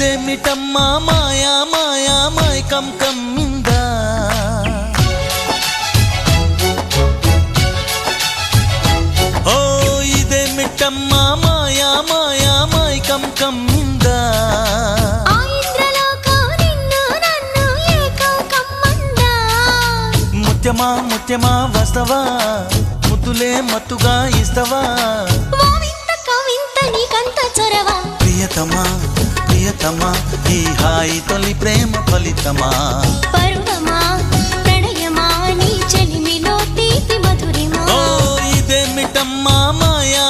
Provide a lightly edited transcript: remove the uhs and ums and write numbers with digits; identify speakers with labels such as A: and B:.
A: ఇదేమిటమ్మా మాయా మాయా మైకం కమ్మిందా ఓ ఇదేమిటమ్మా మాయా మాయా మైకం కమ్మిందా ముత్యమా ముత్యమా వస్తవా ముద్దులే మత్తుగా ఇస్తవా ప్రియతమా ప్రియతమా ఈ హాయి తొలి ప్రేమ ఫలితమా
B: పరువమా ప్రణయమా నీ చెలిమిలో తీపి మధురిమా
A: ఓ ఇదేమిటమ్మా మాయా